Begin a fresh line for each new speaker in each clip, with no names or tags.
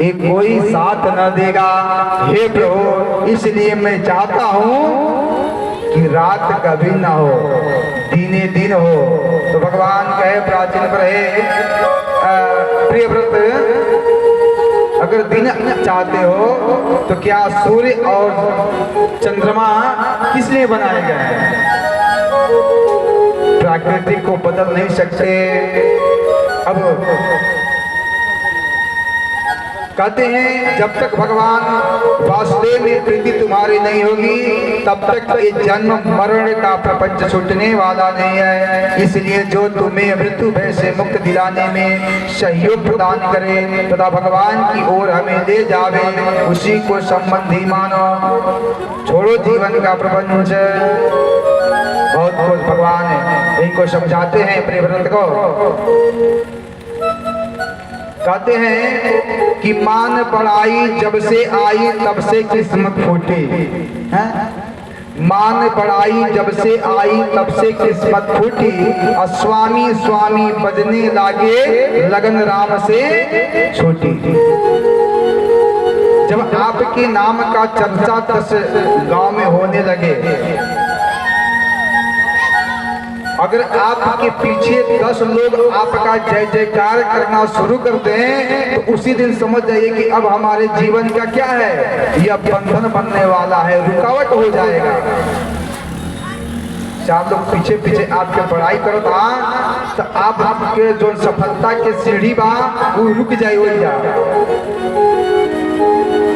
ये कोई साथ न देगा। हे प्रभु, इसलिए मैं चाहता हूँ कि रात कभी ना हो, दिने दिन हो। तो भगवान कहे प्राचीन पर, हे प्रियव्रत, अगर दिन चाहते हो तो क्या सूर्य और चंद्रमा किस लिए बनाए गए हैं? प्रकृति को बदल नहीं सकते। अब कहते हैं जब तक भगवान वासुदेव में प्रीति तुम्हारी नहीं होगी तब तक ये जन्म मरण का प्रपंच छूटने वाला नहीं है। इसलिए जो तुम्हें मृत्यु भय से मुक्त दिलाने में सहयोग प्रदान करे तथा भगवान की ओर हमें ले जावे, उसी को संबंधी मानो। छोड़ो जीवन का प्रपंच। बहुत कुछ भगवान है इनको समझाते हैं प्रियव्रत को। कहते हैं कि मान पढ़ाई जब से आई तब से किस्मत फूटी है। मान पढ़ाई जब से आई तब से किस्मत फूटी, और स्वामी स्वामी बजने लागे लगन राम से छूटी। जब आपके नाम का चर्चा 10 गांव में होने लगे, अगर आपके पीछे 10 लोग आपका जय जयकार करना शुरू कर दें तो उसी दिन समझ जाइए कि अब हमारे जीवन का क्या है, यह बंधन बनने वाला है, रुकावट हो जाएगा। 4 लोग पीछे पीछे आपके पढ़ाई करो तो आपके जो सफलता के सीढ़ी बा वो रुक जाए हो जा।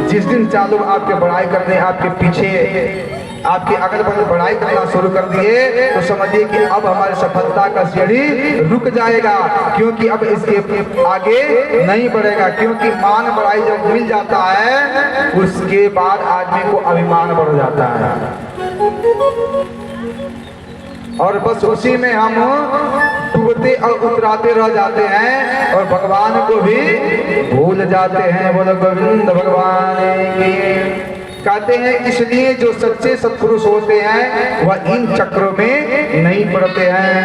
जिस दिन 4 लोग आपके पढ़ाई करने आपके पीछे आपके अगल बगल बढ़ाई करना शुरू कर दिए तो समझिए कि अब हमारी सफलता का सीढ़ी रुक जाएगा, क्योंकि अब इसके आगे नहीं बढ़ेगा। क्योंकि मान बढ़ाई जब मिल जाता है उसके बाद आदमी को अभिमान बढ़ जाता है, और बस उसी में हम डूबते और उतराते रह जाते हैं और भगवान को भी भूल जाते हैं। बोलो गोविंद भगवान की। कहते हैं इसलिए जो सच्चे सत्पुरुष होते हैं वह इन चक्रों में नहीं पड़ते हैं।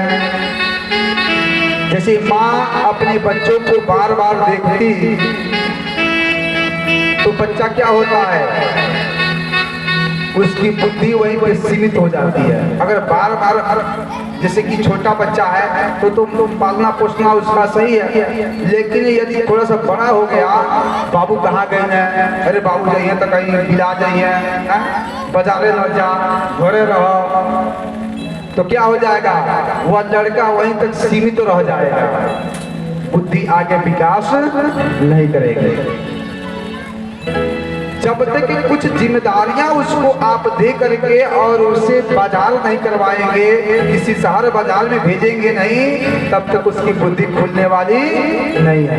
जैसे माँ अपने बच्चों को बार बार देखती तो बच्चा क्या होता है, उसकी बुद्धि वहीं पर सीमित हो जाती है। अगर बार बार जैसे कि छोटा बच्चा है तो तुम पालना पोसना उसका सही है, लेकिन यदि थोड़ा सा बड़ा हो गया, बाबू कहाँ गए हैं, अरे बाबू जाइए तो कहीं बिला जाइए, बाजारे न जा, घरे रहो, तो क्या हो जाएगा, वह लड़का वहीं तक सीमित रह जाएगा, बुद्धि आगे विकास नहीं करेगी। जब तक कुछ जिम्मेदारियां उसको आप दे करके और उसे बाजार नहीं करवाएंगे, किसी शहर बाजार में भेजेंगे नहीं, तब तक उसकी बुद्धि खुलने वाली नहीं है।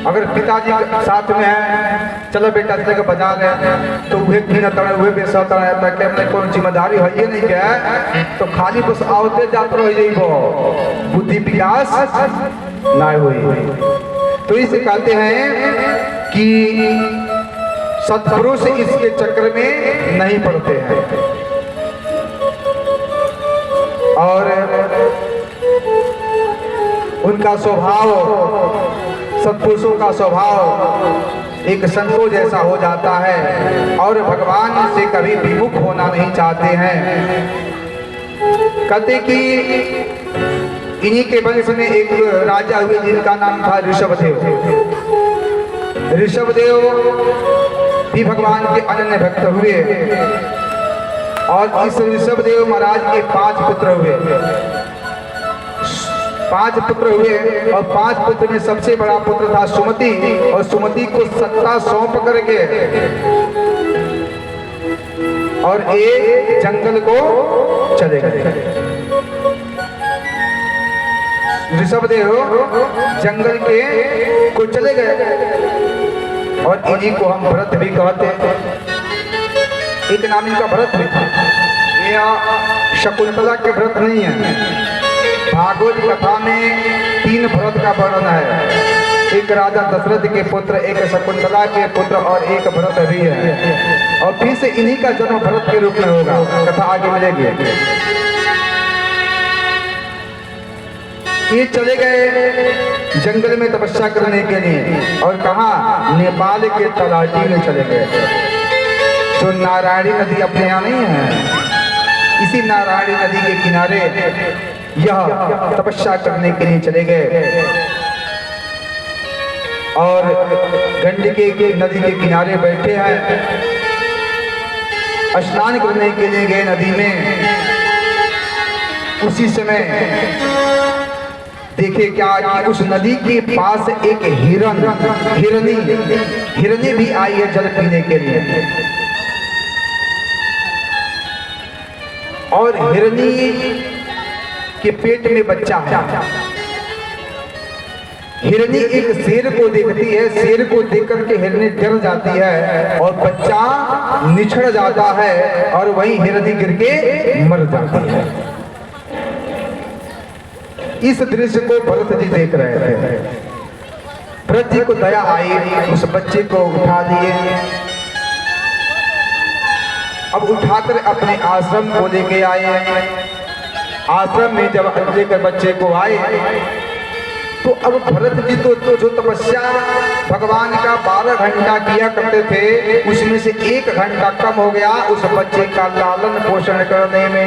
अगर पिताजी साथ में है, चलो बेटा चलेगा बाजार है, तो वह भी न वह बेसता रहता कि हमने कौन जिम्मेदारी है ये नहीं क्या, तो खाली बस आवते जाते रह जाइबो, बुद्धि विकास ना हुई। तो इसे कहते हैं कि सत्पुरुष इसके चक्र में नहीं पड़ते हैं। और उनका स्वभाव, सत्पुरुषों का स्वभाव एक संतों जैसा हो जाता है और भगवान से कभी विमुख होना नहीं चाहते हैं। कहते कि इन्हीं के वंश में एक राजा हुए जिनका नाम था ऋषभदेव। ऋषभदेव भी भगवान के अनन्य भक्त हुए और इस ऋषभदेव महाराज के 5 पुत्र हुए। 5 पुत्र हुए और 5 पुत्र में सबसे बड़ा पुत्र था सुमति, और सुमति को सत्ता सौंप करके और एक जंगल को चले गए। ऋषभदेव जंगल के को चले गए और इन्हीं को हम भरत भी कहते हैं। एक नाम इनका भरत भी था। यह शकुंतला के भरत नहीं है। भागवत कथा में 3 भरत का वर्णन है। एक राजा दशरथ के पुत्र, एक शकुंतला के पुत्र और एक भरत भी है, और फिर से इन्हीं का जन्म भरत के रूप में होगा। कथा आगे मिलेगी। ये चले गए जंगल में तपस्या करने के लिए, और कहा नेपाल के तलाटी में चले गए। जो नारायणी नदी अपने यहाँ नहीं है, इसी नारायणी नदी के किनारे यह तपस्या करने के लिए चले गए और गंडकी के नदी के किनारे बैठे हैं, स्नान करने के लिए गए नदी में। उसी समय देखे क्या कि उस नदी के पास एक हिरनी भी आई है जल पीने के लिए। और हिरनी के पेट में बच्चा है। हिरनी एक शेर को देखती है, शेर को देख करके हिरनी डर जाती है और बच्चा निछड़ जाता है और वहीं हिरनी गिर के मर जाती है। इस दृश्य को भरत जी देख रहे थे। भरत जी को दया आई, उस बच्चे को उठा लिए। अब उठाकर अपने आश्रम को लेके आए। आश्रम में जब लेकर बच्चे को आए तो अब भरत जी तो जो तपस्या भगवान का 12 घंटा किया करते थे, उसमें से 1 घंटा कम हो गया उस बच्चे का लालन पोषण करने में।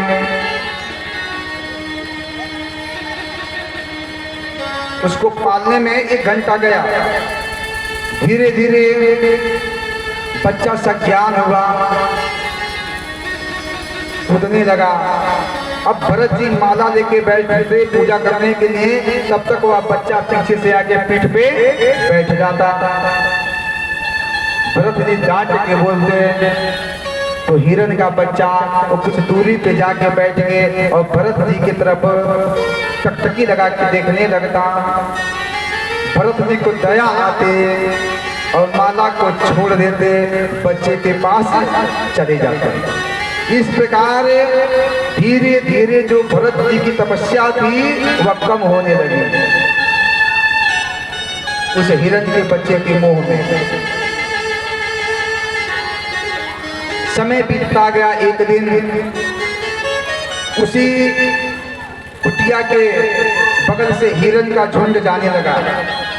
उसको पालने में 1 घंटा गया। धीरे धीरे बच्चा सज्ञान हुआ, कूदने लगा। अब भरत जी माला लेके बैठे थे पूजा करने के लिए, तब तक वह बच्चा पीछे से आके पीठ पे बैठ जाता। भरत जी डांट के बोलते तो हिरण का बच्चा वो कुछ दूरी पे जाके बैठ गए और भरत जी की तरफ टकटकी लगा के देखने लगता। भरत जी को दया आते और माला को छोड़ देते, बच्चे के पास चले जाते। इस प्रकार धीरे धीरे जो भरत जी की तपस्या थी वह कम होने लगी उस हिरण के बच्चे के मोह में। समय बीतता गया। एक दिन उसी कुटिया के बगल से हिरण का झुंड जाने लगा।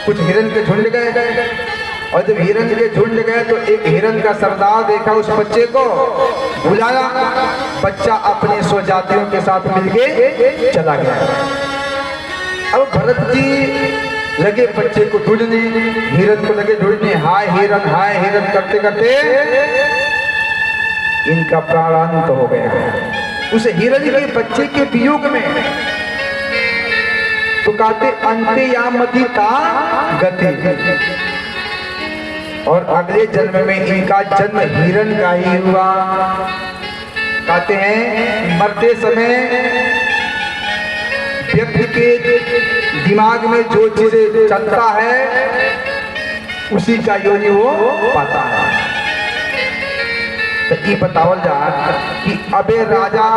कुछ हिरण के झुंड गए और जब हिरण के झुंड गए तो एक हिरण का सरदार देखा उस बच्चे को, बुलाया। बच्चा अपने स्वजातियों के साथ मिलके चला गया। अब भरत जी लगे बच्चे को ढूंढने, हिरण को लगे ढूंढने, हाय हिरण करते करते इनका प्राणांत हो गया उस हिरण के बच्चे के वियोग में। तो कहते अंत्ययामति का गति, और अगले जन्म में इनका जन्म हिरण का ही हुआ। कहते हैं मरते समय व्यक्ति के दिमाग में जो चीज चलता है उसी का योनि वो पाता है। तो ये बतावल जा कि अबे राजा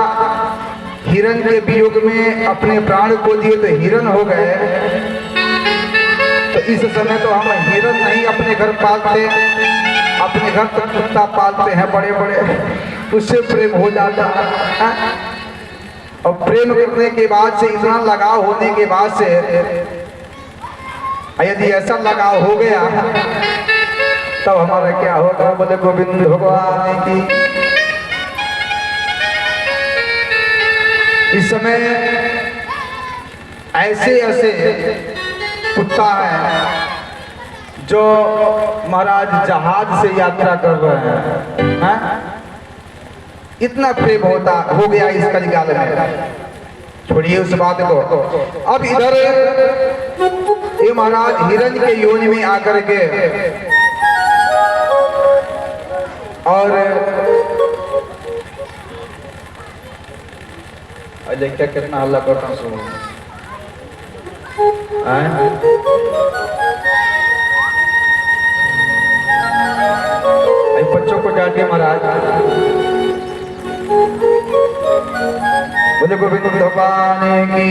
हिरण के वियोग में अपने प्राण को दिए तो हिरण हो गए। तो इस समय तो हम हिरण नहीं अपने घर पालते, अपने घर तो कुत्ता पालते हैं बड़े बड़े, उससे प्रेम हो जाता है। और प्रेम करने के बाद से, इतना लगाव होने के बाद से, यदि ऐसा लगाव हो गया तब तो हमारा क्या होगा? बोले गोविंद भगवान की। इस समय ऐसे ऐसे कुत्ता है जो महाराज जहाज से यात्रा कर रहे हैं। इतना प्रेम हो गया इस कलिकाल में। छोड़िए उस बात को। अब इधर ये महाराज हिरण के योनि में आकर के और देखिए कितना हल्ला करता हूँ। बच्चों को डांटे महाराज। बोले गोविंद भगवान की।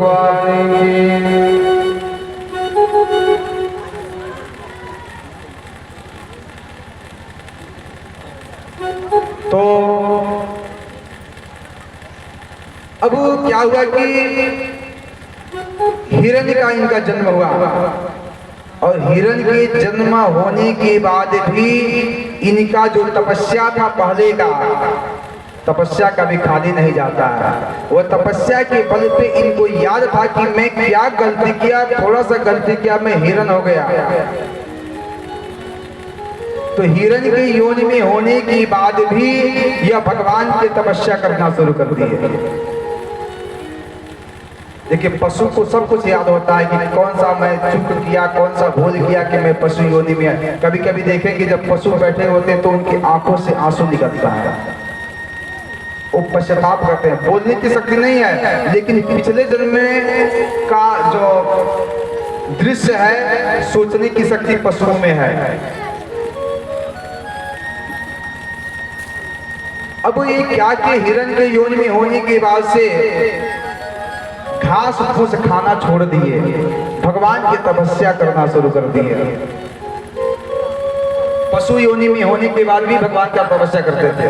भगवान की। तो अब क्या हुआ कि हिरण का इनका जन्म हुआ, और हिरण के जन्म होने के बाद भी इनका जो तपस्या था पहले का, तपस्या कभी खाली नहीं जाता है। वो तपस्या के बल पे इनको याद था कि मैं क्या गलती किया, थोड़ा सा गलती किया मैं हिरण हो गया। तो हिरण की योनि में होने के बाद भी यह भगवान की तपस्या करना शुरू कर दिए। देखिए पशु को सब कुछ याद होता है कि कौन सा मैं चूक किया, कौन सा भूल किया कि मैं पशु योनि में। कभी कभी देखेंगे जब पशु बैठे होते हैं तो उनकी आंखों से आंसू निकलता है, वो पश्चाताप करते हैं। बोलने की शक्ति नहीं है, लेकिन पिछले जन्म में का जो दृश्य है सोचने की शक्ति पशुओं में है। अब ये क्या कि हिरण के योनि में होने के बाद से घास फूस खाना छोड़ दिए, भगवान की तपस्या करना शुरू कर दिए। पशु योनि में होने के बाद भी भगवान का तपस्या करते थे,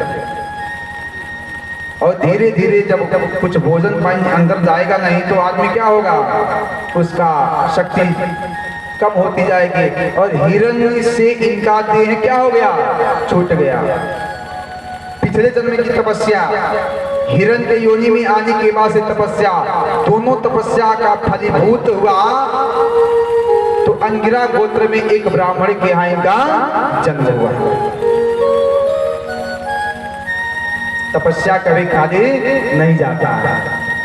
और धीरे धीरे जब कुछ भोजन पानी अंदर जाएगा नहीं तो आदमी क्या होगा, उसका शक्ति कम होती जाएगी। और हिरण से इनका देह क्या हो गया, छूट गया। पिछले जन्म की तपस्या, हिरण के योनि में आने के बाद से तपस्या, दोनों तपस्या का फलीभूत हुआ। तो अंगिरा गोत्र में एक ब्राह्मण के यहाँ इनका जन्म हुआ। तपस्या कभी खाली नहीं जाता है,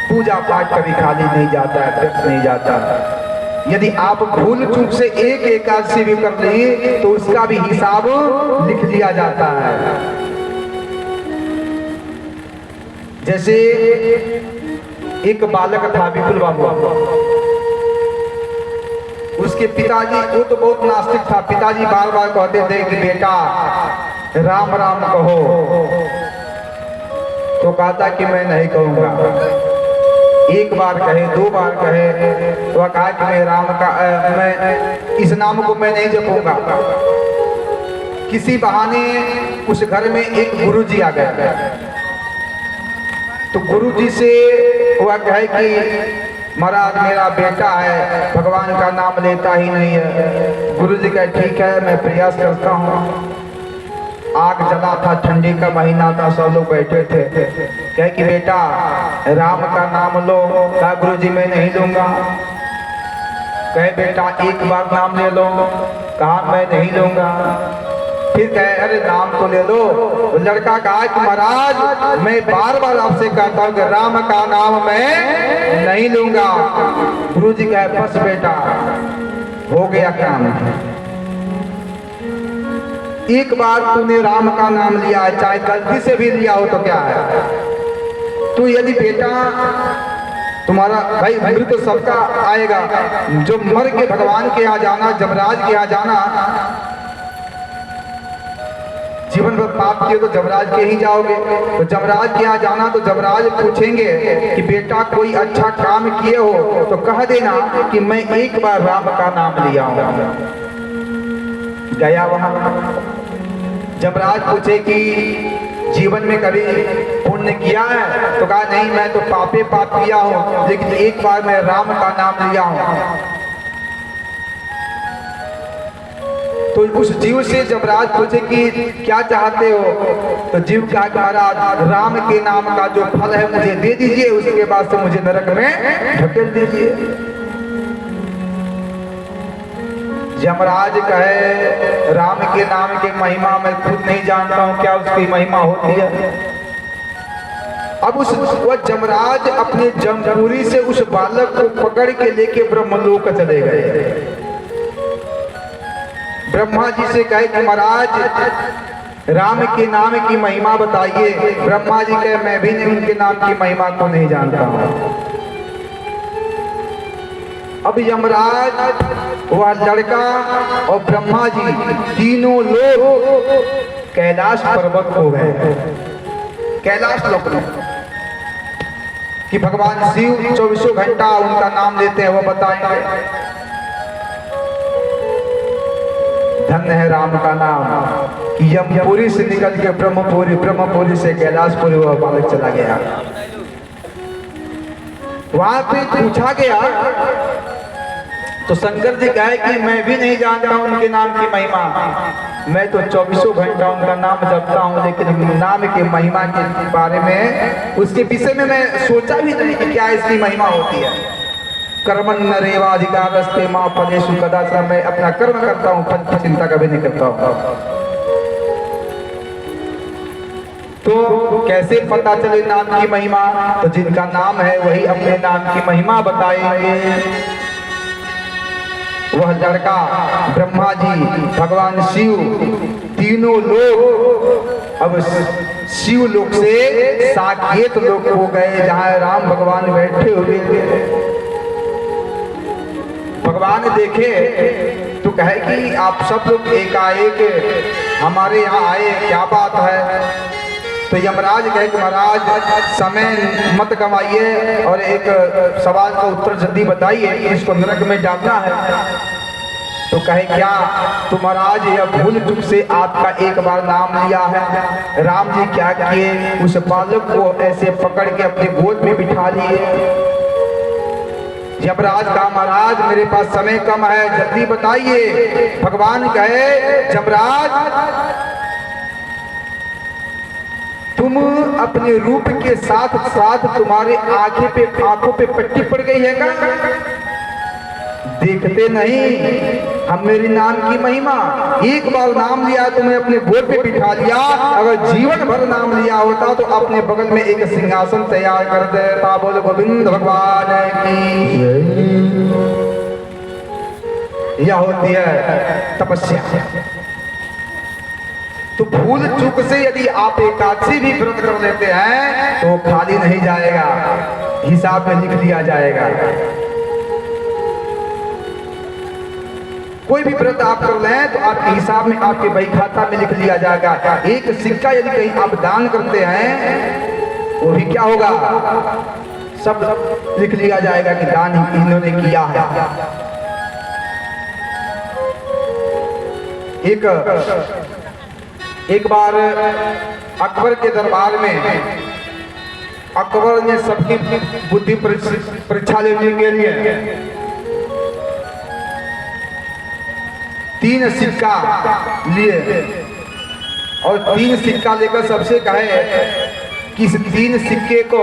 पूजा पाठ कभी खाली नहीं जाता है, व्यर्थ नहीं जाता है। यदि आप भूल चूक से एक एकादशी भी कर लें तो उसका भी हिसाब लिख लिया जाता है। जैसे एक बालक था विपुल बाबू, उसके पिताजी, वो तो बहुत नास्तिक था, पिताजी बार बार कहते थे कि बेटा राम राम कहो, तो कहता कि मैं नहीं कहूंगा। एक बार कहे, दो बार कहे, तो कहा कि मैं राम का मैं इस नाम को मैं नहीं जपूंगा। किसी बहाने उस घर में एक गुरुजी आ गए, तो गुरुजी से वह कहे कि महाराज मेरा बेटा है, भगवान का नाम लेता ही नहीं है। गुरुजी कहे ठीक है मैं प्रयास करता हूँ। आग जला था, ठंडी का महीना था, सब लोग बैठे थे। कहे कि बेटा राम का नाम लो। कहा गुरुजी मैं नहीं लूंगा। कहे बेटा एक बार नाम ले लो। कहा मैं नहीं लूंगा। फिर कहे अरे नाम तो ले लो। तो लड़का कहा कि महाराज मैं बार बार आपसे कहता हूँ कि राम का नाम मैं नहीं लूंगा। गुरुजी कहे बस बेटा हो गया काम। एक बार तूने राम का नाम लिया है, चाहे गलती से भी लिया हो तो क्या है। तू यदि बेटा तुम्हारा भाई मृत्यु सबका आएगा, जो मर के भगवान के यहाँ जाना, जमराज के यहाँ जाना, जीवन भर पाप किए तो जमराज के ही जाओगे। तो जमराज के यहाँ जाना तो जमराज पूछेंगे कि बेटा कोई अच्छा काम किए हो तो कह देना कि मैं एक बार राम का नाम लिया हूं। गया वहां, जमराज पूछे कि जीवन में कभी पुण्य किया है, तो कहा नहीं मैं तो पापे पाप किया हूं, लेकिन एक बार मैं राम का नाम लिया हूं। तो उस जीव से जमराज पूछे कि क्या चाहते हो, तो जीव कहा कि महाराज राम के नाम का जो फल है मुझे दे दीजिए, उसके बाद से मुझे नरक में ढकेल दीजिए। जमराज कहे राम के नाम की महिमा मैं खुद नहीं जानता हूं, क्या उसकी महिमा होती है। अब वह जमराज अपने जमपुरी से उस बालक को पकड़ के लेके ब्रह्मलोक चले गए। ब्रह्मा जी से कहे कि महाराज राम के नाम की महिमा बताइए। ब्रह्मा जी कहे मैं भी उनके नाम की महिमा को नहीं जानता हूं। अब यमराज, वह लड़का और ब्रह्मा जी तीनों लोग कैलाश पर्वत हो गए, कैलाश लोक में। कि भगवान शिव 24 घंटा उनका नाम लेते हैं, वो बताएंगे। धन्य है राम का नाम कि यमपुरी से निकल के ब्रह्मपुरी से कैलाशपुरी वह बालक चला गया। वहां पे पूछा गया तो शंकर जी कहे कि मैं भी नहीं जानता हूं उनके नाम की महिमा, मैं तो 24 घंटा उनका नाम जपता हूं, लेकिन नाम की महिमा के बारे में, उसके विषय में मैं सोचा भी नहीं कि क्या इसकी महिमा होती है। कर्मण्य रेवाधिकारस्ते मां फलेषु कदाचन, मैं अपना कर्म करता हूं, फल की चिंता कभी नहीं करता हूं। तो कैसे पता चले नाम की महिमा? तो जिनका नाम है वही अपने नाम की महिमा बताएंगे। वह लड़का ब्रह्मा जी, भगवान शिव, तीनों लोग अब शिव लोक से साकेत लोक हो गए, जहां राम भगवान बैठे हुए थे। भगवान देखे तो कहे कि आप सब लोग एकाएक हमारे यहाँ आए, क्या बात है? तो यमराज कहे कि महाराज समय मत गवाइए और एक सवाल का उत्तर जल्दी बताइए, इसको नरक में डालना है। तो कहे क्या? तो महाराज यह भूल चूक से आपका एक बार नाम लिया है। राम जी क्या किए? उस बालक को ऐसे पकड़ के अपने गोद में बिठा लिए। यमराज का महाराज मेरे पास समय कम है, जल्दी बताइए। भगवान कहे यमराज तुम अपने रूप के साथ साथ तुम्हारे आंखों पे पट्टी पड़ गई है क्या? देखते नहीं हम मेरी नाम की महिमा? एक बार नाम लिया तुम्हें अपने गोद पे बिठा लिया, अगर जीवन भर नाम लिया होता तो अपने बगल में एक सिंहासन तैयार कर देता। बोल गोविंद भगवान की। यह होती है तपस्या। तो भूल चूक से यदि आप एकादशी भी व्रत कर लेते हैं तो खाली नहीं जाएगा, हिसाब में लिख लिया जाएगा। कोई भी व्रत आप कर लें तो आपके हिसाब में, आपके बही खाता में लिख लिया जाएगा। एक सिक्का यदि कहीं आप दान करते हैं वो भी क्या होगा? सब लिख लिया जाएगा कि दान इन्होंने किया है। एक बार अकबर के दरबार में अकबर ने सबकी बुद्धि परीक्षा लेने के लिए 3 सिक्का लिए और 3 सिक्का लेकर सबसे कहे कि इस 3 सिक्के को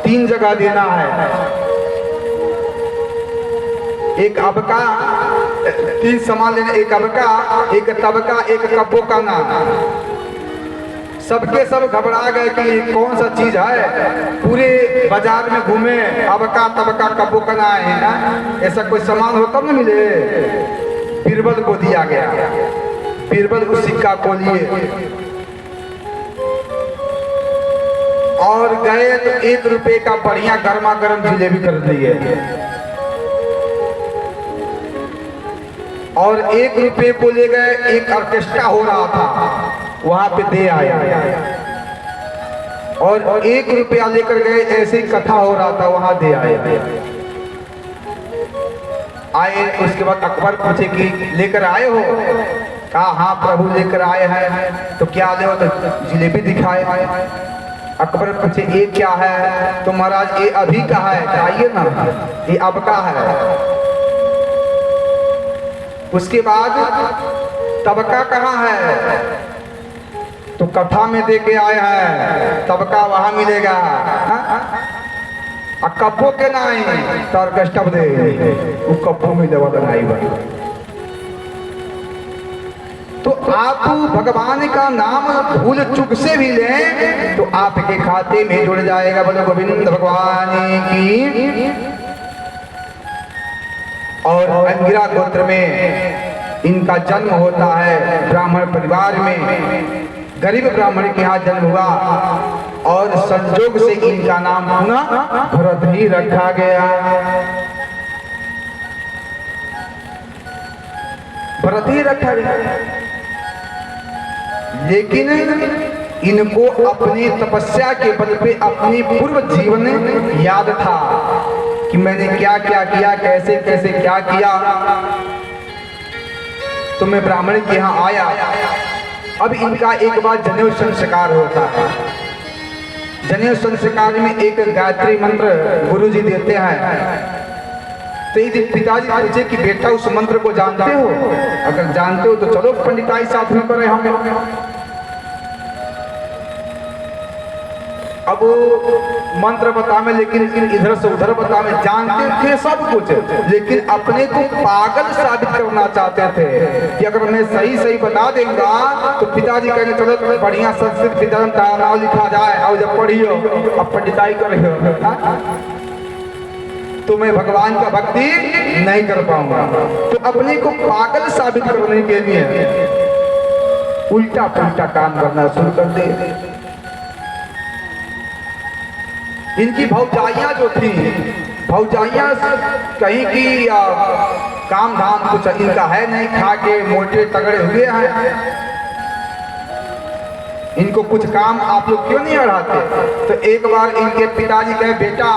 3 जगह देना है। एक अबका, 3 सामान लेना, एक अबका, एक तबका, एक कब्बो का नाम। सबके सब घबरा गए कि कौन सा चीज है। पूरे बाजार में घूमे, अबका तबका कब्बो का नाम है ना, ऐसा कोई सामान हो तब न मिले। बीरबल को दिया गया। बीरबल उस सिक्का को लिए और गए तो 1 रुपए का बढ़िया गर्मा गर्म जिलेबी कर दिए और 1 रुपए को ले गए। एक ऑर्केस्ट्रा हो रहा था, वहां पे दे आया और 1 रुपया लेकर गए, ऐसे ही कथा हो रहा था, वहां दे आए। उसके बाद अकबर पूछे कि लेकर आए हो? कहा हाँ प्रभु लेकर आए हैं। तो क्या ले हो? तो जिलेबी दिखाए। अकबर पूछे ये क्या है? तो महाराज ये अभी का है। आइए ना, ये अब का है। उसके बाद तबका कहाँ है? तो कथा में दे के आए हैं, तबका वहां मिलेगा। कब्बो के नाई तर कष्टब दे वो कब्बो में दवा बनाई बनी। तो आप भगवान का नाम भूल चूक से भी लें तो आपके खाते में जुड़ जाएगा। बोलो गोविंद भगवान की। और अंगिरा गोत्र में इनका जन्म होता है, ब्राह्मण परिवार में, गरीब ब्राह्मण के यहाँ जन्म हुआ और संजोग से इनका नाम पुनः भरत ही रखा गया। भरत ही रखा गया। लेकिन इनको अपनी तपस्या के बल पे अपनी पूर्व जीवन याद था कि मैंने क्या क्या किया, कैसे कैसे क्या किया। तो मैं ब्राह्मण के यहाँ आया। अब इनका एक बार जनेऊ संस्कार होता है। जनेऊ संस्कार में एक गायत्री मंत्र गुरुजी देते हैं। तो यदि पिताजी पूछे कि बेटा उस मंत्र को जानते हो? अगर जानते हो तो चलो पंडिताई साथ में करें हम। अब मंत्र बतावे, लेकिन इधर से उधर बतावे। जानते थे सब कुछ, लेकिन अपने को पागल साबित करना चाहते थे कि अगर मैं सही सही बता देगा तो पिताजी कहेंगे चलो बढ़िया संस्कृत विद्यालय का नाम लिखा जाए और जब पढ़ियो अब पंडिताई करियो तो मैं भगवान का भक्ति नहीं कर पाऊंगा। तो अपने को पागल साबित करने के लिए उल्टा पुल्टा काम करना शुरू कर दे। इनकी भौजाइयां जो थी, भौजाइयां कहीं की काम धाम कुछ इनका है नहीं, खा के मोटे तगड़े हुए हैं। इनको कुछ काम आप लोग क्यों नहीं अड़ाते? तो एक बार इनके पिताजी कहे बेटा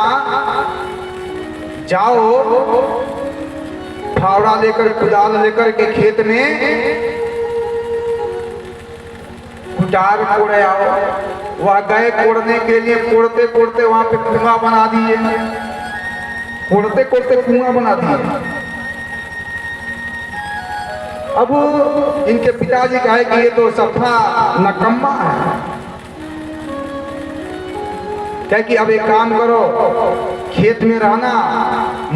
जाओ फावड़ा लेकर कुदाल लेकर के खेत में कुटार कोड़े आओ। वह गए कोड़ने के लिए, कोड़ते कोड़ते वहां पे कुआं बना दिए, कोड़ते कोड़ते कुआं बना दिए। अब इनके पिताजी कहे कि ये तो सफा नकम्मा है। क्या कि अब एक काम करो, खेत में रहना,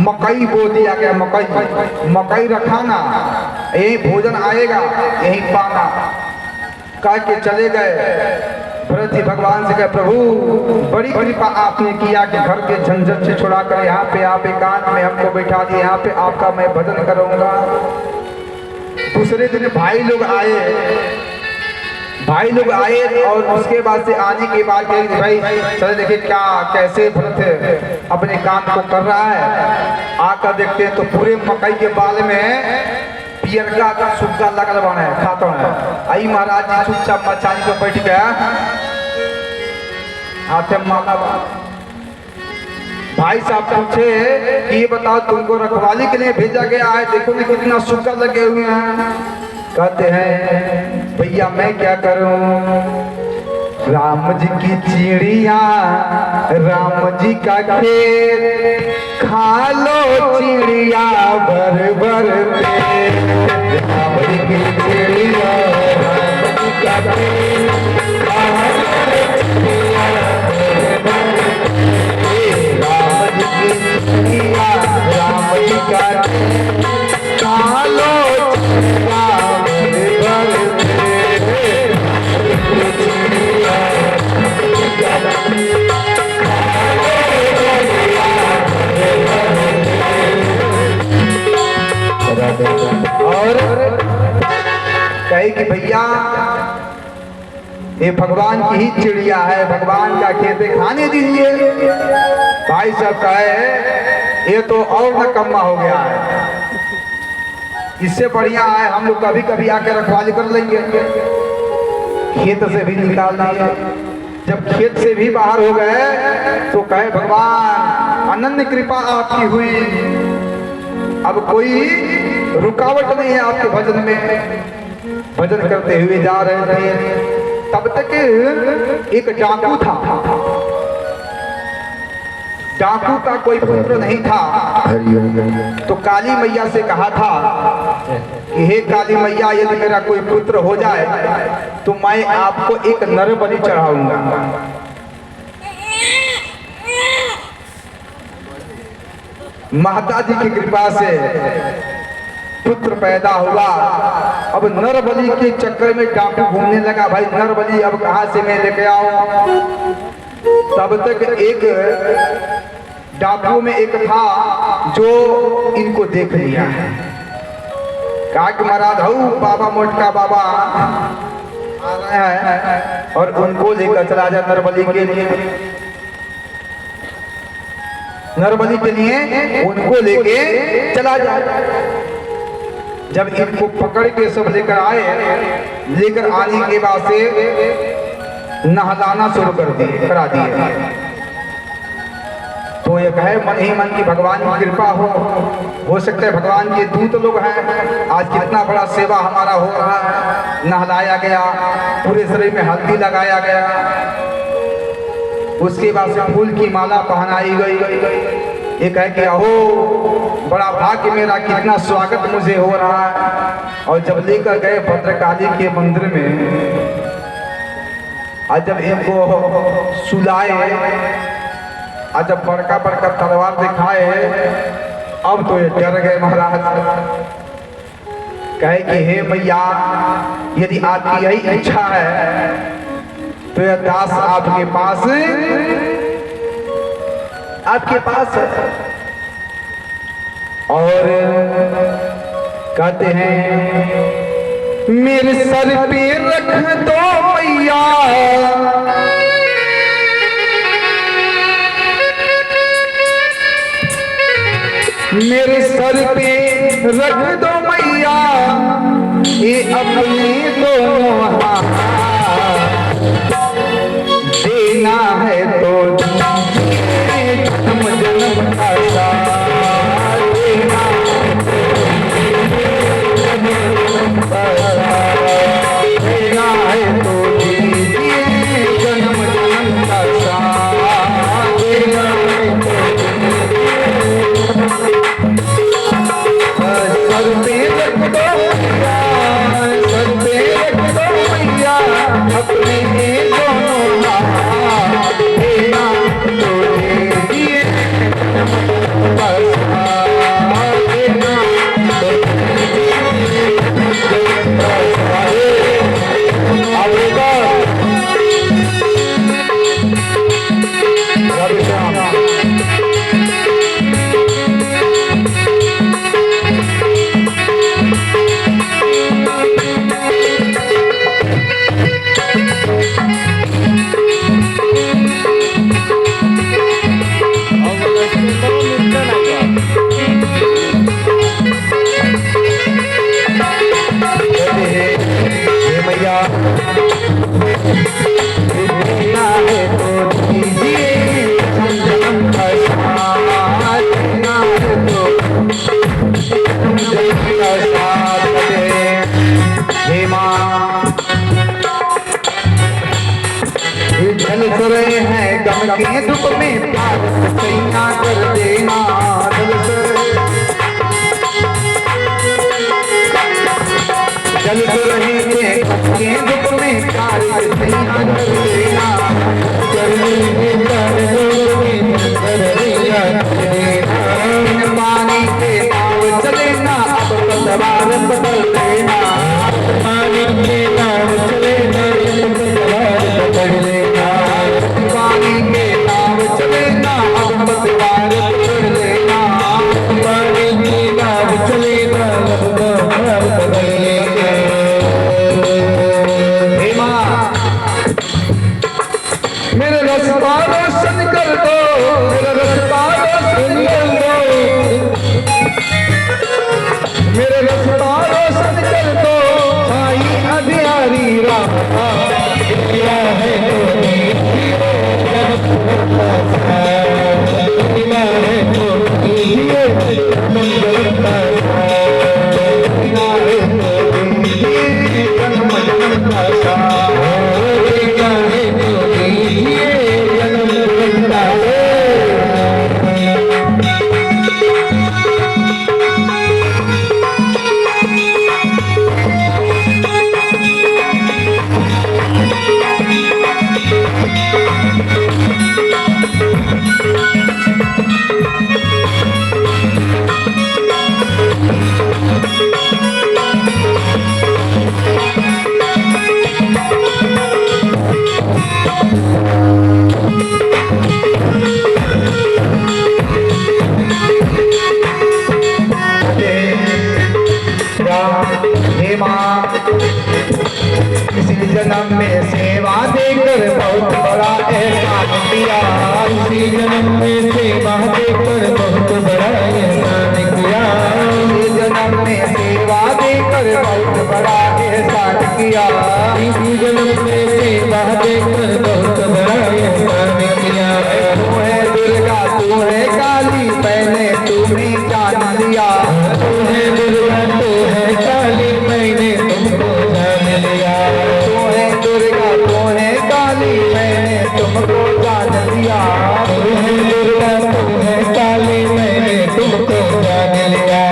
मकई बो दिया गया, मकई रखाना, यही भोजन आएगा, यही पाना। कह के चले गए। भरत जी भगवान से कहे प्रभु बड़ी कृपा आपने किया कि घर के झंझट से छुड़ा कर यहाँ पे आप एकांत में हमको बैठा दिए, यहाँ पे आपका मैं भजन करूंगा। दूसरे दिन भाई लोग आए और उसके बाद से आने के बाद भाई चले देखे क्या कैसे भरत अपने काम को कर रहा है। आकर देखते हैं तो पूरे मकई के बाल में पियरका का सुग्गा लगल बना है, खाता है। आई महाराज जी चुपचाप मचानी पे बैठ गया, हाथे माला। भाई साहब पूछे कि ये बताओ तुमको रखवाली के लिए भेजा गया है, देखो ना कितना सुग्गा लगे हुए हैं। कहते हैं भैया मैं क्या करूं, राम जी की चिड़िया राम जी का खेत, खा लो चिड़िया भर भर पेट। राम जी की चिड़िया राम जी का खेत, खा लो चिड़िया भर भर पेट। राम जी की चिड़िया राम जी का खेत, खा लो चिड़िया भर भर पेट। और कहे कि भैया ये भगवान की ही चिड़िया है, भगवान का खेत खाने दीजिए। भाई साहब कहे ये तो और नकम्मा हो गया है, इससे बढ़िया है हम लोग कभी कभी आके रखवाली कर लेंगे। खेत से भी निकाल दिया। जब खेत से भी बाहर हो गए तो कहे भगवान अनन्य कृपा आपकी हुई, अब कोई रुकावट नहीं है आपके भजन में। भजन करते हुए जा रहे थे, तब तक एक डाकू था। डाकू का कोई पुत्र नहीं था। तो काली मैया से कहा था कि हे काली मैया यदि मेरा कोई पुत्र हो जाए तो मैं आपको एक नर बलि चढ़ाऊंगा। माता जी की कृपा से पुत्र पैदा हुआ। अब नर बलि के चक्कर में डाकू घूमने लगा, भाई नर बलि अब कहां से मैं लेके आऊं। तब तक एक डाकू में एक था जो इनको देख लिया। कहा कि महाराज हूँ बाबा मोटका बाबा आ रहे हैं और उनको लेकर चला जा नरबली के लिए। नरबली के लिए उनको लेके चला जाए। जब इनको पकड़ के सब लेकर आए, लेकर आने के बाद से नहलाना शुरू करा दिए। तो ये कहे मन ही मन की भगवान की कृपा हो सकता है भगवान के दूत लोग हैं। आज कितना बड़ा सेवा हमारा हो रहा है, नहलाया गया, पूरे शरीर में हल्दी लगाया गया, उसके बाद से फूल की माला पहनाई गई। ये कहे कि अहो बड़ा भाग्य मेरा, कितना स्वागत मुझे हो रहा है। और जब लेकर गए भद्रकाली के मंदिर में, और जब इनको सुलाए, और जब बड़का बड़का तलवार दिखाए, अब तो ये डर गए महाराज। कहे कि हे मैया, यदि आपकी यही इच्छा है तो यह दास आपके पास है। और कहते हैं मेरे सर पे रख दो मैया, मेरे सर पे रख दो मैया, ये अपने दोनों हाथ, देना है तो जन्म जन्म का साथ, देना है तो दीजिए जन्म जन्म का साथ, देना है सर पे रख दो मैया, सर पे रख दो मैया, अपने दोनों हाथ, देना तो दीजिए बस, देना तो रहे हैं गम के दुख में प्यार सैया कर देना, जल रहे थे गम के दुख में प्यार सैया कर देना, पानी के नाव चले ना अब पतवार बदल देना, पानी के नाव चले ना अब पतवार बदल देना, पानी के नाव चले ना अब पतवार बदल देना, पानी के नाव चले ना अब पतवार बदल देना। हे माँ मेरे रास्ता रोशन कर दो, मेरा रास्ता रोशन कर दो, मेरे रास्ता रोशन कर दो, साई अधियारी राह है इसी जन्म में सेवा देकर बहुत बड़ा एहसान किया, इसी जन्म में सेवा देकर बहुत बड़ा एहसान किया, इसी जन्म में सेवा देकर बहुत बड़ा एहसान किया, इसी जन्म में सेवा
देकर बहुत बड़ा एहसान किया।
तू है दुर्गा तू है काली मैंने तुम्हें जान लिया।
तू है दुर्गा तू है काली मैंने तुमको जान लिया।
तू है दुर्गा तू है काली मैंने तुमको जान लिया।
तू है दुर्गा तू है काली मैंने तुमको जान लिया।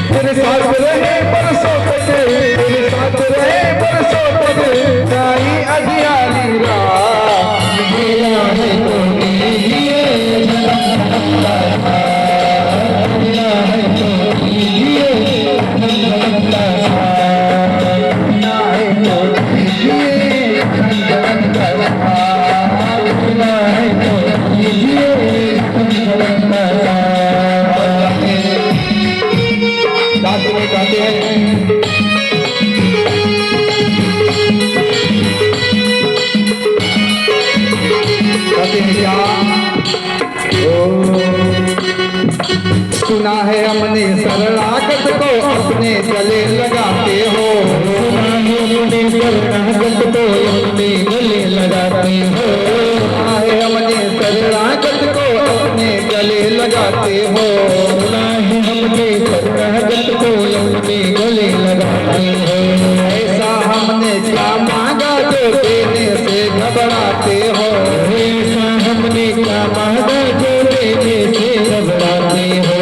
तेरे साथ रहे बरसों तक तेरे साथ रहे बरसों तक साई अजियाली रात
मेरा है तो लीजिए मेरा है तो लीजिए
ना है तो लीजिए
मेरा है तो लीजिए
गाते हैं क्या सुना है हमने शरणागत को अपने गले लगाते हो।
अपने शरणागत को अपने गले लगाते हो।
सुना है हमने शरणागत को अपने गले लगाते हो।
हमने शरणागत को अपने गले लगाते हो।
ऐसा हमने क्या मांगा जो देने से घबराते हो।
ऐसा हमने क्या मांगा जो देने से घबराते हो।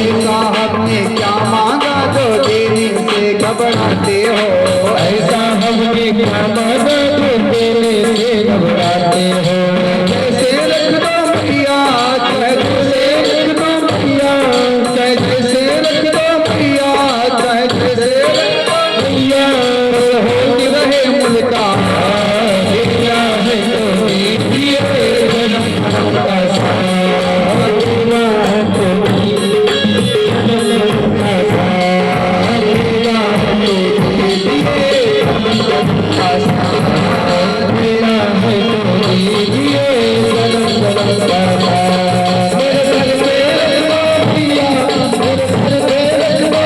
ऐसा हमने क्या मांगा जो देने से घबराते हो।
ऐसा हमने क्या मांगा जो देने से घबराते हो।
जैसे रख दो मैया जैसे रख दो मैया जैसे रख दो मैया जैसे रख दो मैया होती रहे मुल्का
मेरा है तो लीजिए जन्म का साथ। मेरा है तो लीजिए जन्म का साथ। मेरा है तो लीजिए जन्म का साथ। मेरा है तो लीजिए जन्म का साथ। मेरे सर पे रख दो पिया मेरे सर पे रख दो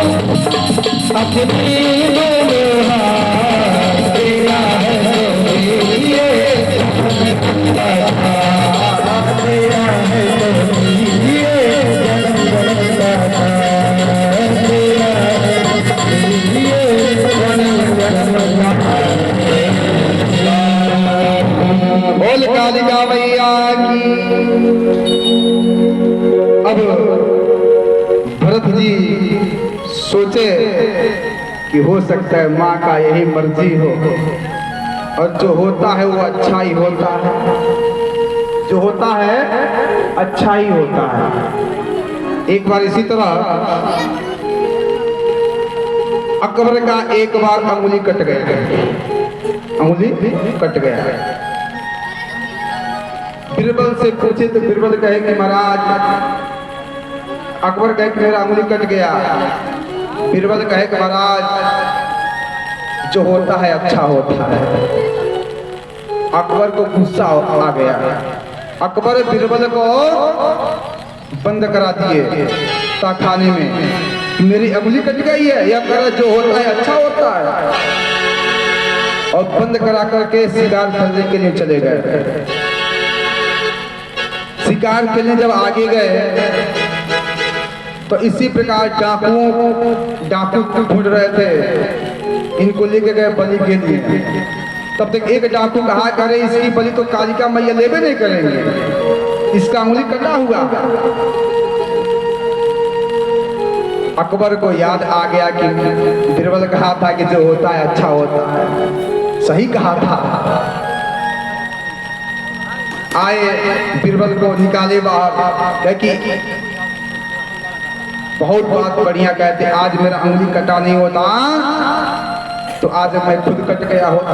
अपनी दोनों हाथ। मेरा है तो लीजिए जन्म का साथ। मेरा है तो लीजिए जन्म का साथ। मेरा है तो लीजिए जन्म का साथ।
बोल कालिका मैया की। अब भरत जी सोचे कि हो सकता है माँ का यही मर्जी हो और जो होता है वो अच्छा ही होता है। जो होता है अच्छा ही होता है। एक बार इसी तरह अकबर का एक बार अंगुली कट गया। अंगुली कट गया। बीरबल से पूछे तो बीरबल कहे कि महाराज अकबर कहे कि मेरा अंगुली कट गया। बीरबल कहे कि महाराज जो होता है अच्छा होता है। अकबर को गुस्सा आ गया। अकबर बीरबल को बंद करा दिए ताखाने में। मेरी अंगुली कट गई है या कर जो होता है अच्छा होता है। और बंद करा करके शिकार करने के लिए चले गए। शिकार के लिए जब आगे गए तो इसी प्रकार डाकू ढूंढ रहे थे। इनको लेके गए बलि के लिए। तब तक एक डाकू कहा करे इसकी बलि तो कालिका मैया लेवे नहीं करेंगे, इसका अंगुली कटा हुआ। अकबर को याद आ गया कि बीरबल कहा था कि जो होता है अच्छा होता है। सही कहा था। आए बीरबल को निकाले बाहर कि बहुत बात बढ़िया कहते आज मेरा अंगुली कटा नहीं होता तो आज मैं खुद कट गया होता।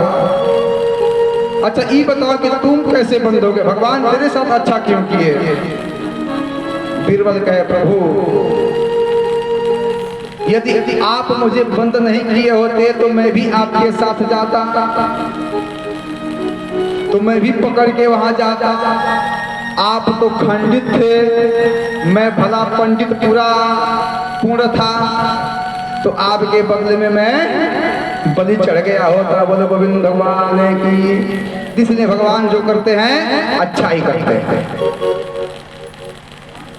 अच्छा ये बताओ कि तुम कैसे बंद हो गए, भगवान मेरे साथ अच्छा क्यों किए। बीरबल कहे प्रभु यदि आप मुझे बंद नहीं किए होते तो मैं भी आपके साथ जाता, तो मैं भी पकड़ के वहां जाता। आप तो खंडित थे, मैं भला पंडित पूरा पूर्ण था, तो आपके बदले में मैं बलि चढ़ गया होता। बोलो गोविंद भगवान की। इसलिए भगवान जो करते हैं अच्छा ही करते हैं।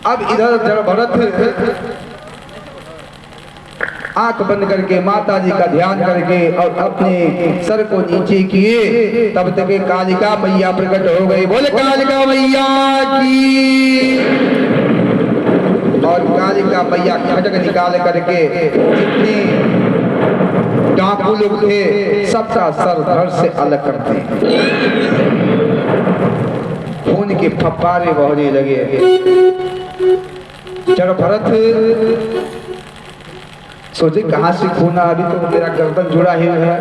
अब इधर जड़ भरत आंख बंद करके माता जी का ध्यान करके और अपने सर को नीचे किए, तब तक कालिका मैया प्रकट हो गई। बोले कालिका मैया की। और कालिका मैया खड्ग निकाल करके जितने डाकू लोग थे सबका सर धड़ से अलग करते हैं। खून के फव्वारे बहने लगे। जड़ भरत सोचे कहां से खून, अभी तो मेरा गर्दन जुड़ा ही है।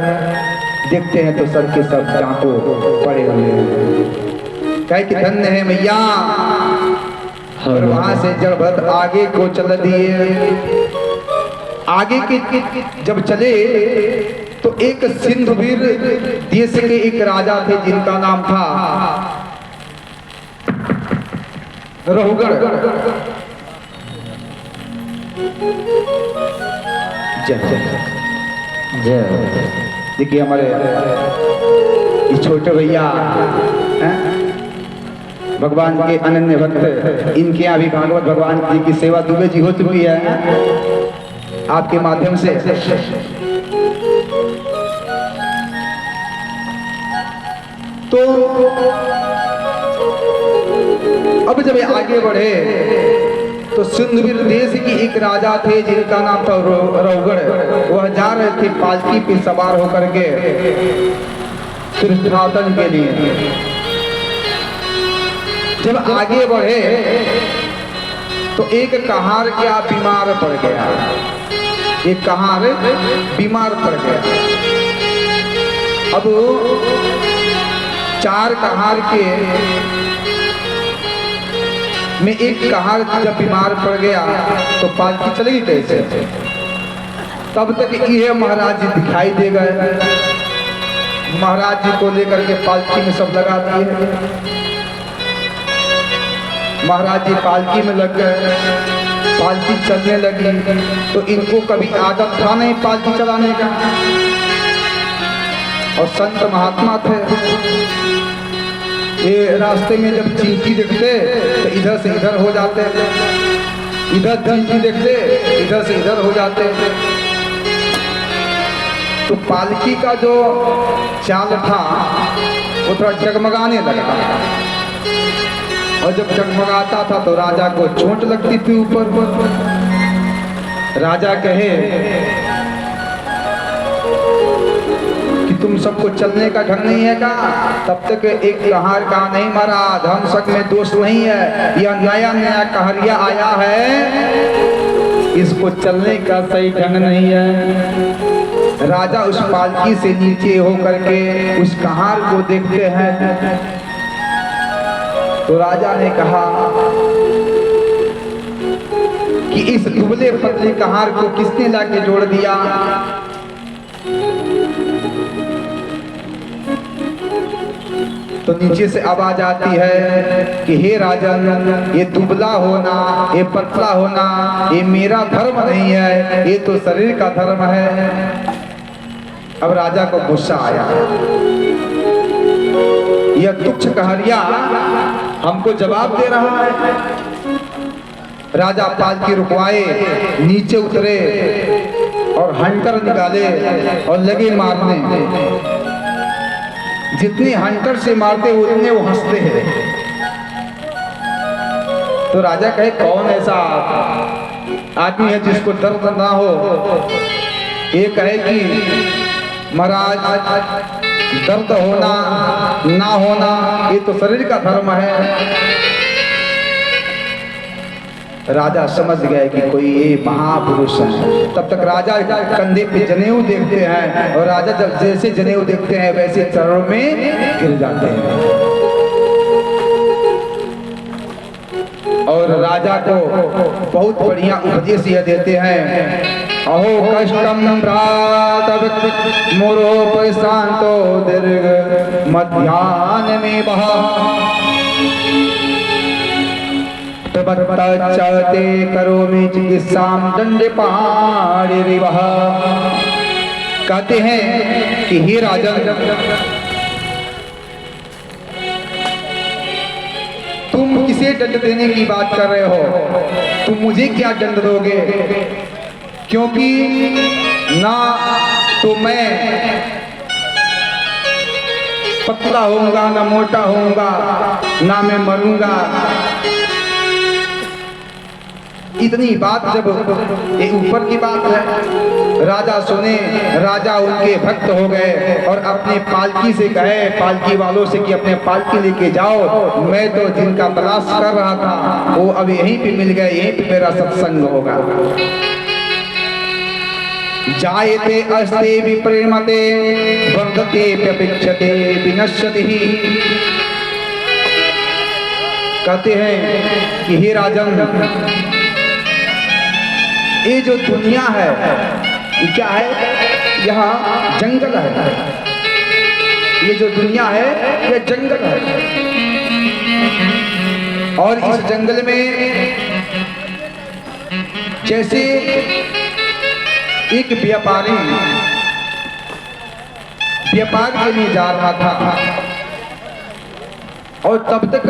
देखते हैं तो सर के सब डाकू पड़े हुए हैं। कहे कि धन्य है मैया। और वहां से जड़ भरत आगे को चल दिए। आगे के जब चले तो एक सिंधुवीर देश के एक राजा थे जिनका नाम था रहुगढ़। देखिए हमारे ये छोटे भैया भगवान के अनन्य भक्त, इनके यहाँ भी भागवत भगवान जी की सेवा दुबे जी हो चुकी है आपके माध्यम से। तो अब जब आगे बढ़े तो सिंधुवीर देश की एक राजा थे जिनका नाम था रहुगढ़। वह जा रहे थे पालकी पे सवार होकर के तीर्थाटन के लिए। जब आगे बढ़े तो एक कहार क्या बीमार पड़ गया। एक कहार बीमार पड़ गया। अब 4 कहार के में एक कहार जब बीमार पड़ गया तो पालकी चलेगी कैसे। तब तक ये महाराज जी दिखाई दे गए। महाराज जी को लेकर के पालकी में सब लगा दिए। महाराज जी पालकी में लग गए। पालकी चलने लगी तो इनको कभी आदत था नहीं पालकी चलाने का। और संत महात्मा थे, ये रास्ते में जब चिंकी देखते तो इधर से इधर हो जाते, इधर चिंकी देखते इधर से इधर हो जाते। तो पालकी का जो चाल था वो थोड़ा जगमगाने लगा। और जब जगमगाता था तो राजा को चोट लगती थी ऊपर। राजा कहे कि तुम सबको चलने का ढंग नहीं है का। तब तक एक कहार कहा नहीं महाराज, हम सब में दोष नहीं है, यह नया नया कहरिया आया है, इसको चलने का सही ढंग नहीं है। राजा उस पालकी से नीचे होकर के उस कहार को देखते हैं। तो राजा ने कहा कि इस दुबले पतले कहार को किसने लाके जोड़ दिया। तो नीचे से आवाज आती है कि हे राजन, ये दुबला होना, ये पतला होना, ये मेरा धर्म नहीं है, ये तो शरीर का धर्म है। अब राजा को गुस्सा आया। यह तुच्छ कहरिया हमको जवाब दे रहा है। राजा पालकी रुकवाए, नीचे उतरे और हंटर निकाले और लगे मारने। जितने हंटर से मारते उतने वो हंसते हैं। तो राजा कहे कौन ऐसा आदमी है जिसको दर्द ना हो। ये कहे कि महाराज दर्द होना ना होना ये तो शरीर का धर्म है। राजा समझ गए कि कोई ये महापुरुष है। तब तक राजा कंधे पे जनेऊ देखते हैं और राजा जब जैसे जनेऊ देखते हैं वैसे चरणों में गिर जाते हैं। और राजा को बहुत बढ़िया उपदेश यह देते हैं। अहो कष्टम प्रातः मोरो प्रशांतो दीर्घ मध्याह्न में बहा। प्रवत्तच्चते करोमि चिकित्साम दंडे पहाड़े रिवः। कहते हैं कि हे राजन, तुम किसे दंड देने की बात कर रहे हो? तुम मुझे क्या दंड दोगे? क्योंकि ना तो मैं पतला होऊंगा, ना मोटा होऊंगा, ना मैं मरूंगा। इतनी बात जब ये ऊपर की बात है, राजा सुने, राजा उनके भक्त हो गए और अपने पालकी से कहे, पालकी वालों से कि अपने पालकी लेके जाओ, मैं तो जिनका तलाश कर रहा था वो अब यहीं पे मिल गए, यहीं पे मेरा सत्संग होगा। जायते अस्ते विप्रेमते वर्धते व्यपेक्षते विनश्यति। कहते हैं कि हे राजन, ये जो दुनिया है ये क्या है? यहाँ जंगल है। ये जो दुनिया है ये जंगल है, और इस जंगल में जैसे एक व्यापारी व्यापार के लिए जा रहा था, और तब तक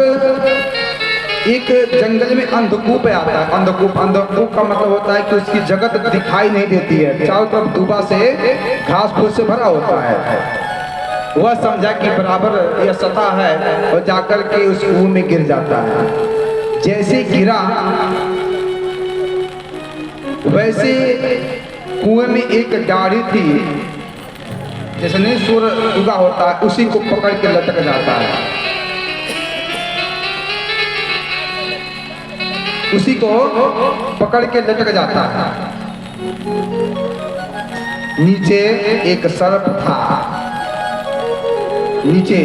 एक जंगल में अंधकूप आता है। अंधकूप का मतलब होता है कि उसकी जगत दिखाई नहीं देती है, चारों तरफ दूबा से घास फूस से भरा होता है। वह समझा कि बराबर यह सतह है और जाकर के उस कुएं में गिर जाता है। जैसे गिरा वैसे कुएं में एक डाढ़ी थी, जैसे नहीं सूर्य उगा होता है, उसी को पकड़ के लटक जाता है। उसी को पकड़ के लटक जाता है। नीचे एक सर्प था, नीचे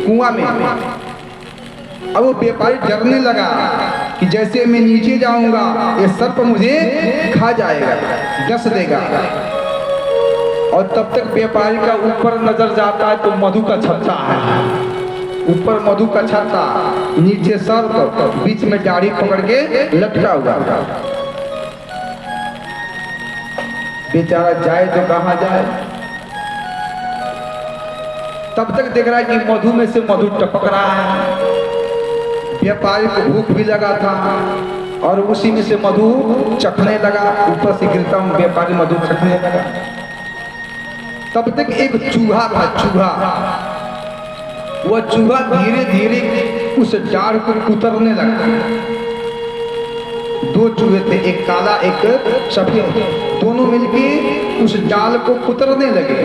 कुआं में। अब वो व्यापारी डरने लगा कि जैसे मैं नीचे जाऊंगा ये सर्प मुझे खा जाएगा, डस देगा। और तब तक व्यापारी का ऊपर नजर जाता है तो मधु का छत्ता है, ऊपर मधु का छत्ता, नीचे सर्प, बीच में दाढ़ी पकड़ के लटका हुआ। बेचारा जाए तो कहाँ जाए? तब तक देख रहा है कि मधु में से मधु टपक रहा है। व्यापारी को भूख भी लगा था और उसी में से मधु चखने लगा, ऊपर से गिरता हूँ व्यापारी मधु चखने लगा। तब तक एक चूहा था, चूहा। वह चूहा धीरे धीरे उस डाढ़ को कुतरने लगा। दो चूहे थे, एक काला एक सफेद, दोनों मिलके उस डाल को कुतरने लगे।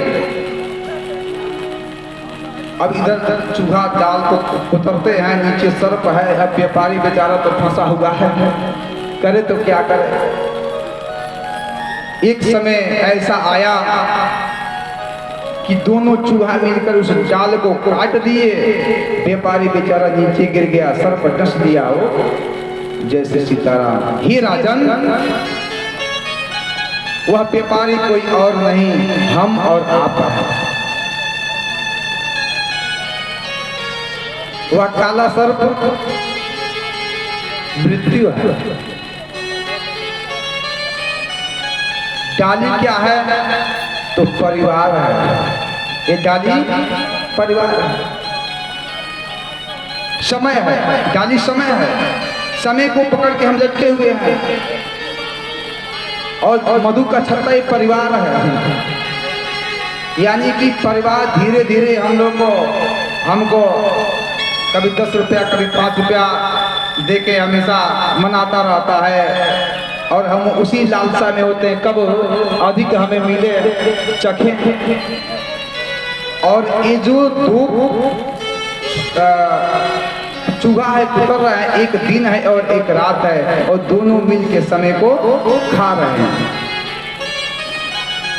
अब इधर चूहा डाल को कुतरते हैं, नीचे सर्प है। अब व्यापारी बेचारा तो फंसा हुआ है, करे तो क्या करे। एक समय ऐसा आया कि दोनों चूहा मिलकर उस जाल को काट दिए। व्यापारी बेचारा नीचे गिर गया, सर्प डस दिया वो जैसे सीताराम। हे राजन, वह व्यापारी कोई और नहीं, हम और आप हैं। वह काला सर्प मृत्यु है। डाली क्या है? तो परिवार है। ये डाली परिवार है, समय है। डाली समय है, समय को पकड़ के हम लटके हुए हैं। और मधु का छत्ता एक परिवार है, यानी कि परिवार धीरे धीरे हम लोग को, हमको कभी 10 रुपया कभी 5 रुपया दे के हमेशा मनाता रहता है। और हम उसी लालसा में होते हैं कब अधिक हमें मिले, चखें। और ये जो दो चूहा है कुतर रहा है, एक दिन है और एक रात है, और दोनों मिल के समय को खा रहे हैं।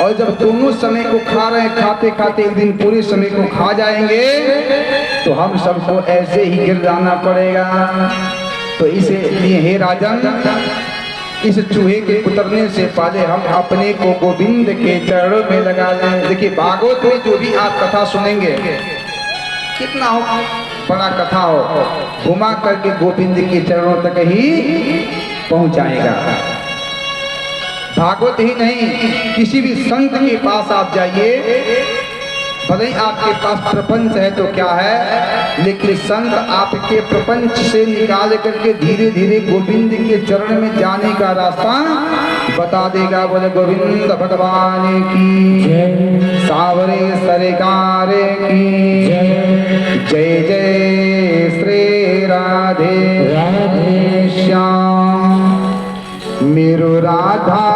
और जब दोनों समय को खा रहे हैं, खाते खाते एक दिन पूरे समय को खा जाएंगे तो हम सबको ऐसे ही गिर जाना पड़ेगा। तो इसलिए हे राजन, इस चूहे के उतरने से पहले हम अपने को गोविंद के चरणों में लगा लें। देखिए भागवत में जो भी आप कथा सुनेंगे, कितना बड़ा कथा हो, घुमा करके गोविंद के चरणों तक ही पहुंचाएगा। भागवत ही नहीं, किसी भी संत के पास आप जाइए, भले ही आपके पास प्रपंच है तो क्या है, लेकिन संत आपके प्रपंच से निकाल करके धीरे धीरे गोविंद के चरण में जाने का रास्ता बता देगा। बोले गोविंद भगवान की
जय,
सावरे सरकार की जय जय श्री राधे
राधे
श्याम। मेरो राधा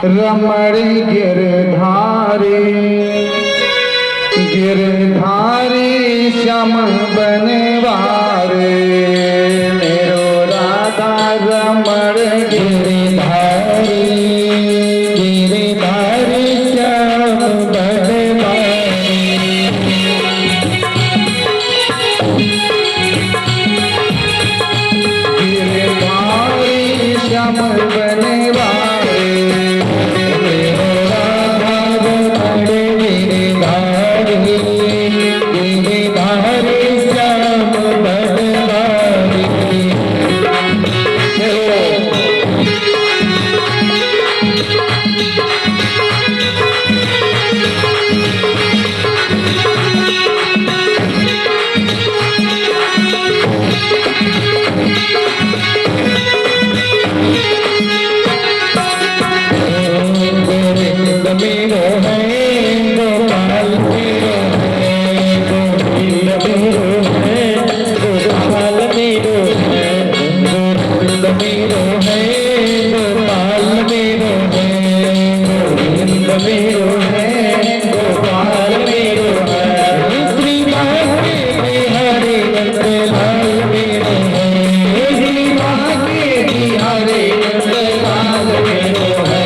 रमण गिरधारी, गिरधारी श्याम बनवारे। मेरो राधा रमण
गिरधारी, गिरधारी श्याम बनवारी।
गिरधारी श्याम बनवारे।
मेरो राधा रमण गिरधारी, गिरधारी श्याम बनवारी। गोविंद मेरो है, गोपाल मेरो है, गोविंद मेरो है, गोपाल मेरो है, गोविंद मेरो है, गोपाल मेरो है, गोविंद मेरो है, गोपाल मेरो है। श्री भाग्य बिहारी नंदलाल मेरो है, श्री भाग्य बिहारी नंदलाल मेरो है।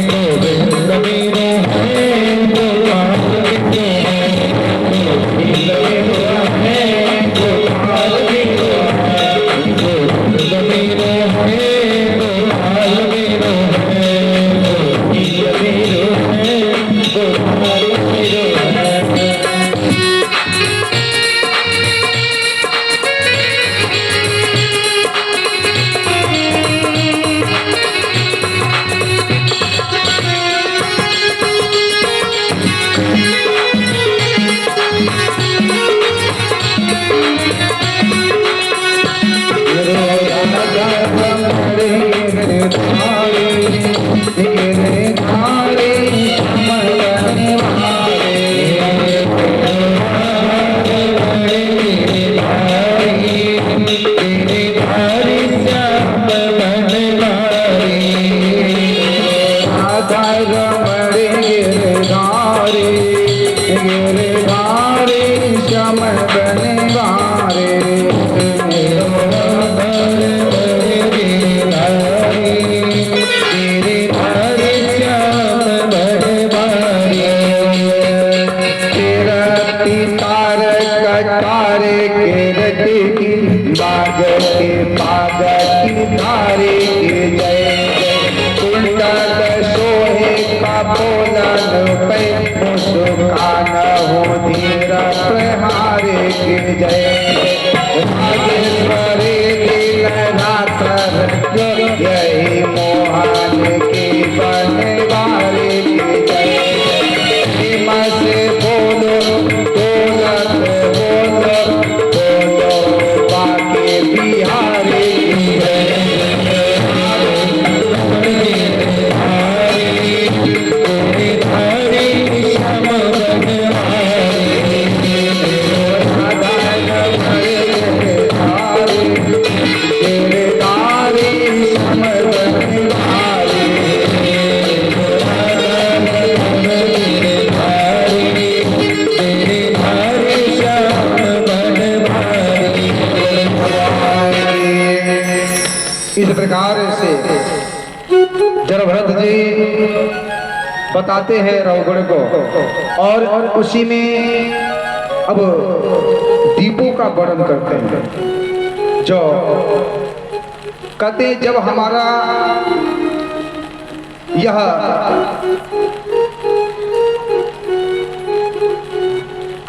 गोविंद मेरो है, गोपाल मेरो है, गोविंद मेरो है, गोपाल मेरो है, गोविंद मेरो है, गोपाल मेरो है, गोविंद मेरो है, गोपाल मेरो है।
यही मोहन की बनवारी की जय। हिम से बोलो दौलत बोलो, बोलो बाके बिहारी की इस प्रकार से जरभरत जी बताते हैं रवगुण को, और उसी में अब दीपों का वर्णन करते हैं। जो कहते जब हमारा यह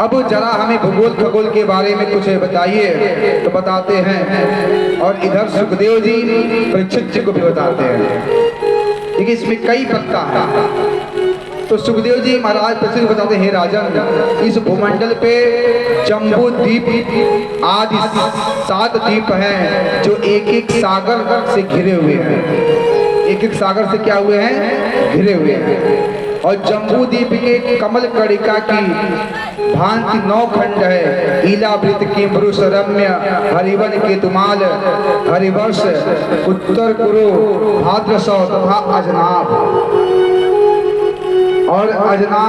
अब जरा हमें भूगोल खगोल के बारे में कुछ बताइए। तो बताते हैं, और इधर सुखदेव जी परीक्षित जी को भी बताते हैं। देखिए इसमें कई पत्ता है। तो सुखदेव जी महाराज परीक्षित को बताते हैं, हे राजन, इस भूमंडल पे जम्बू द्वीप आदि 7 द्वीप हैं जो एक एक सागर से घिरे हुए हैं। एक एक सागर से क्या हुए हैं? घिरे हुए हैं। और जम्बू द्वीप के कमल कड़िका की भांति 9 खंड है। ईलावृत की पुरुष रम्य हरिवन केतुमाल हरिवर्ष उत्तर कुरु भाद्रसौ तथा अजनाभ। और अजनाभ